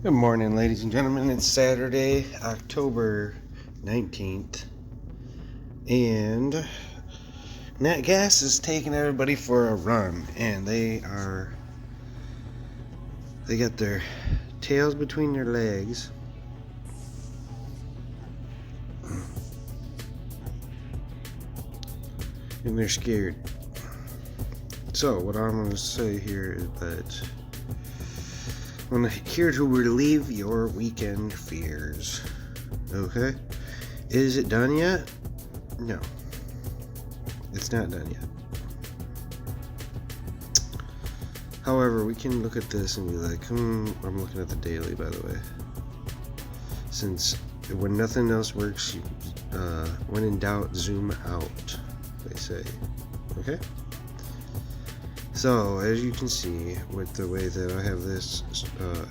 Good morning, ladies and gentlemen. It's Saturday, October 19th, and NatGas is taking everybody for a run, and they got their tails between their legs, and they're scared. So what I'm going to say here is that I'm here to relieve your weekend fears. Okay? Is it done yet? No. It's not done yet. However, we can look at this and be like, I'm looking at the daily, by the way. Since when nothing else works, when in doubt, zoom out, they say. Okay? So, as you can see, with the way that I have this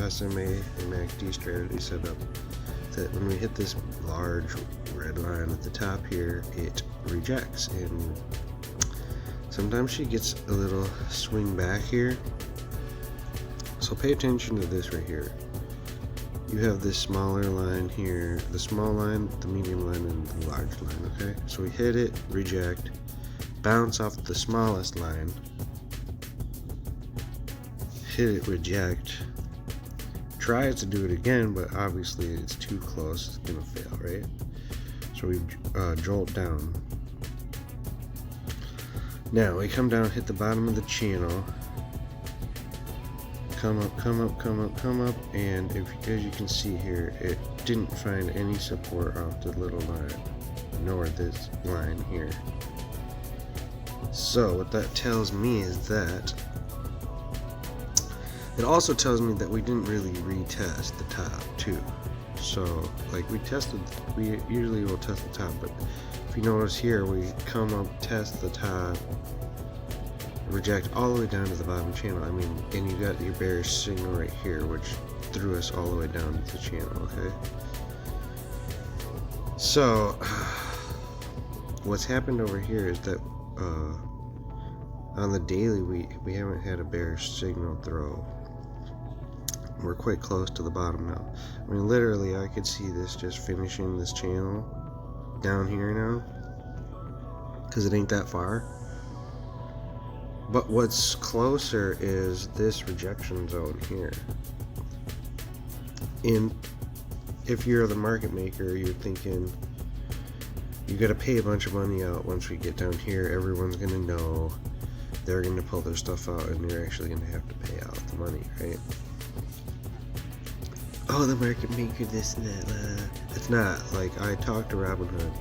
SMA and MACD strategy set up, that when we hit this large red line at the top here, it rejects, and sometimes she gets a little swing back here. So pay attention to this right here. You have this smaller line here, the small line, the medium line, and the large line, okay? So we hit it, reject, bounce off the smallest line, hit it, reject, try to do it again, but obviously it's too close, it's gonna fail, right? So we jolt down. Now we come down, hit the bottom of the channel, come up, come up, come up, come up, and as you can see here, it didn't find any support off the little line, nor this line here. So what that tells me is that it also tells me that we didn't really retest the top too. So like we usually will test the top, but if you notice here, we come up, test the top, reject all the way down to the bottom channel. I mean, and you got your bearish signal right here, which threw us all the way down to the channel, okay? So what's happened over here is that on the daily, we haven't had a bearish signal throw. We're quite close to the bottom now. I mean, literally, I could see this just finishing this channel down here now, because it ain't that far. But what's closer is this rejection zone here. And if you're the market maker, you're thinking, you gotta pay a bunch of money out once we get down here. Everyone's gonna know, they're gonna pull their stuff out, and you're actually gonna have to pay out the money, right? Oh, the market maker, this and that. It's not. Like, I talked to Robinhood,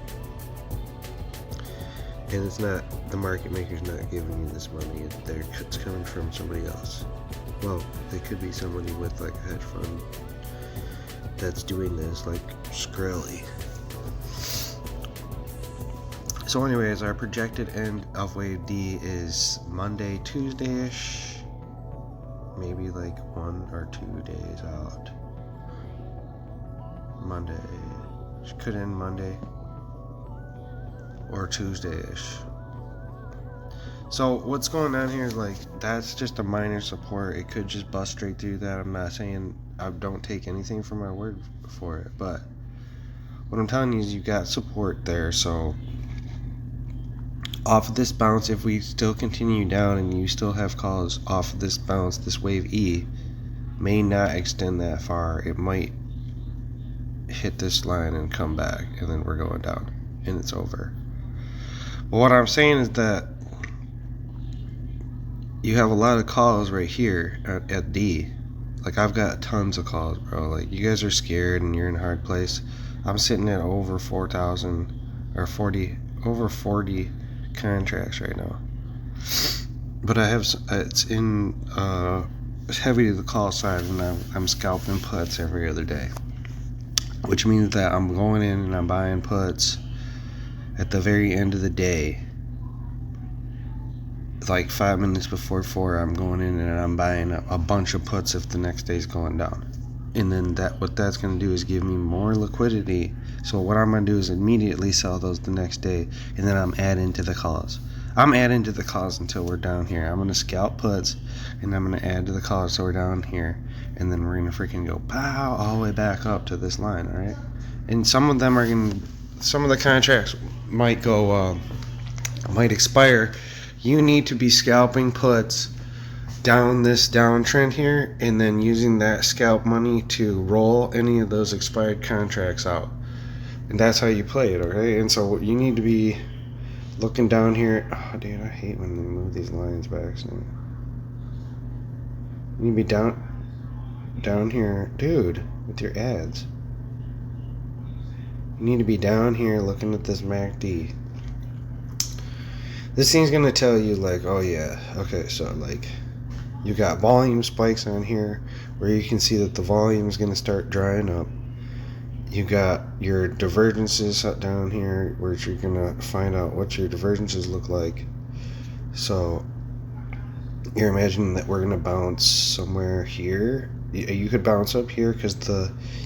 and it's not, the market maker's not giving you this money. It's coming from somebody else. Well, it could be somebody with like a hedge fund that's doing this, like Skrill. So anyways, our projected end of wave D is Monday, Tuesday-ish, maybe like 1 or 2 days out. Monday, she could end Monday or Tuesday-ish. So what's going on here is like, that's just a minor support. It could just bust straight through that. I'm not saying, I don't take anything from my word for it, but what I'm telling you is you got support there. So off of this bounce, if we still continue down and you still have calls off of this bounce, this wave E may not extend that far. It might hit this line and come back, and then we're going down and it's over. But what I'm saying is that you have a lot of calls right here at D. Like, I've got tons of calls, bro. Like, you guys are scared and you're in a hard place. I'm sitting at over 4,000 or 40, over 40 contracts right now. But I have, it's in heavy to the call side, and I'm scalping puts every other day, which means that I'm going in and I'm buying puts at the very end of the day. Like 5 minutes before 4, I'm going in and I'm buying a bunch of puts if the next day's going down. And then what that's going to do is give me more liquidity. So what I'm going to do is immediately sell those the next day, and then I'm adding to the calls. I'm adding to the calls until we're down here. I'm gonna scalp puts, and I'm gonna add to the calls so we're down here, and then we're gonna freaking go pow all the way back up to this line. All right, and some of the contracts might go, might expire. You need to be scalping puts down this downtrend here, and then using that scalp money to roll any of those expired contracts out. And that's how you play it, okay? And so you need to be looking down here. Oh, dude, I hate when they move these lines back. So you need to be down here, dude, with your ads. You need to be down here looking at this MACD. This thing's gonna tell you, like, oh yeah, okay, so like you got volume spikes on here where you can see that the volume is gonna start drying up. You got your divergences down here where you're gonna find out what your divergences look like. So you're imagining that we're gonna bounce somewhere here. You could bounce up here because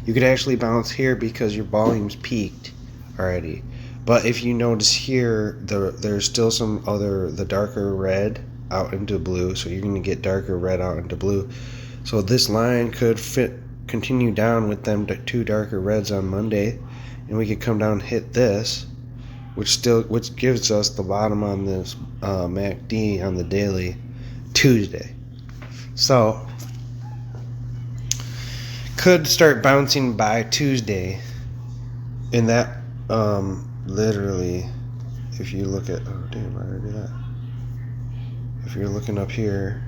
you could actually bounce here because your volume's peaked already. But if you notice here, there's still the darker red out into blue, so you're gonna get darker red out into blue. So this line could continue down with them two darker reds on Monday, and we could come down and hit this, which gives us the bottom on this MACD on the daily Tuesday. So could start bouncing by Tuesday, and that literally, if you look at, oh damn, I already did that. If you're looking up here,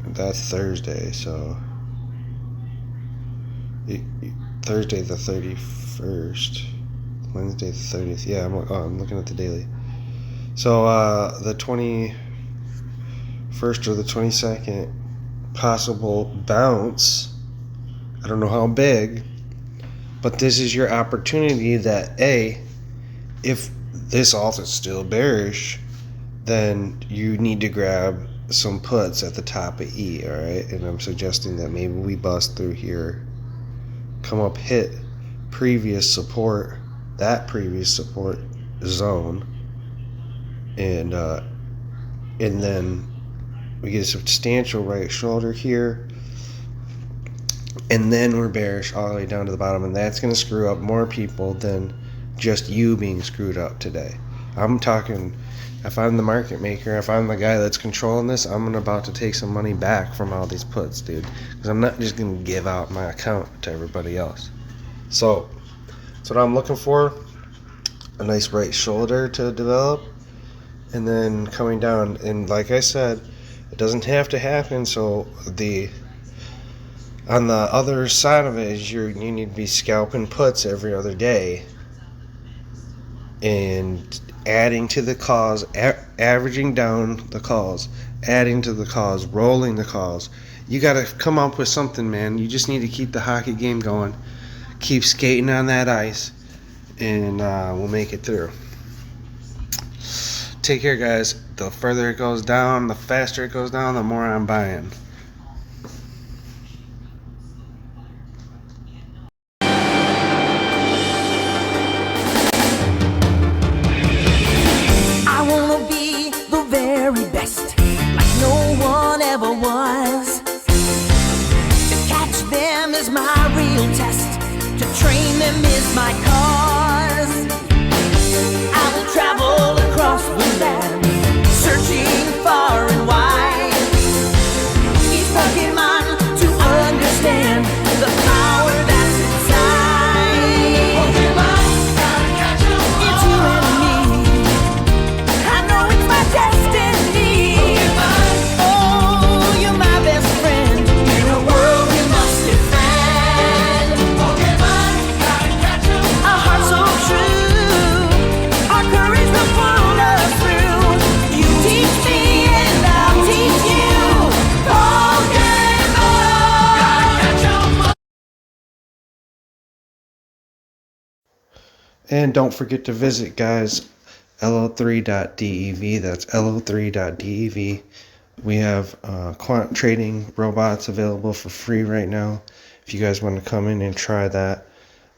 that's Thursday, so Thursday the 31st, Wednesday the 30th. Yeah, I'm looking at the daily. So the 21st or the 22nd possible bounce. I don't know how big, but this is your opportunity that if this alt is still bearish, then you need to grab some puts at the top of E, alright? And I'm suggesting that maybe we bust through here, come up, hit previous support zone, and then we get a substantial right shoulder here, and then we're bearish all the way down to the bottom, and that's going to screw up more people than just you being screwed up today. I'm talking, if I'm the market maker, if I'm the guy that's controlling this, I'm about to take some money back from all these puts, dude, because I'm not just going to give out my account to everybody else. So that's what I'm looking for, a nice right shoulder to develop, and then coming down. And like I said, it doesn't have to happen. So on the other side of it is you need to be scalping puts every other day and adding to the calls, averaging down the calls, adding to the calls, rolling the calls. You got to come up with something, man. You just need to keep the hockey game going, keep skating on that ice, and we'll make it through. Take care, guys. The further it goes down, the faster it goes down, the more I'm buying. I wanna be the very best, like no one ever was. To catch them is my real test, to train them is my cause. I will travel across the land, searching far and wide. Each Pokemon to understand the power that's inside. Pokemon, gotta catch 'em all. It's you and me. I know it's my destiny. Pokemon, oh, you're my best friend in a world you must defend. Pokemon, gotta catch 'em all. A heart so true, our courage will pull us through. You teach me and I'll teach you. Pokemon, gotta catch 'em all. And don't forget to visit, guys, lo3.dev. That's lo3.dev. We have quant trading robots available for free right now. If you guys want to come in and try that,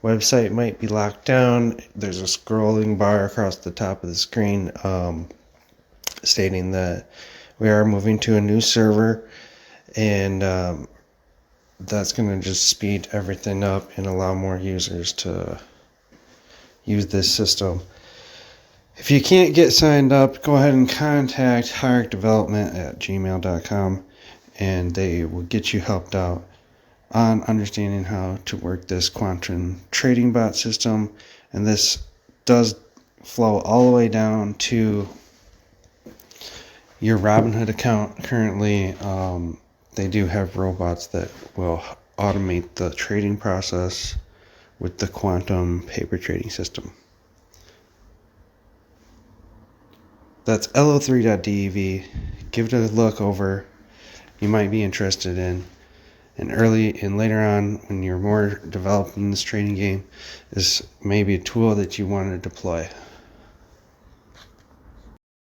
website might be locked down. There's a scrolling bar across the top of the screen stating that we are moving to a new server, and that's going to just speed everything up and allow more users to use this system. If you can't get signed up, go ahead and contact hiredevelopment@gmail.com, and they will get you helped out on understanding how to work this quantum trading bot system. And this does flow all the way down to your Robinhood account. Currently, they do have robots that will automate the trading process with the quantum paper trading system. That's lo3.dev. Give it a look over. You might be interested in. And later on, when you're more developed in this trading game, is maybe a tool that you want to deploy.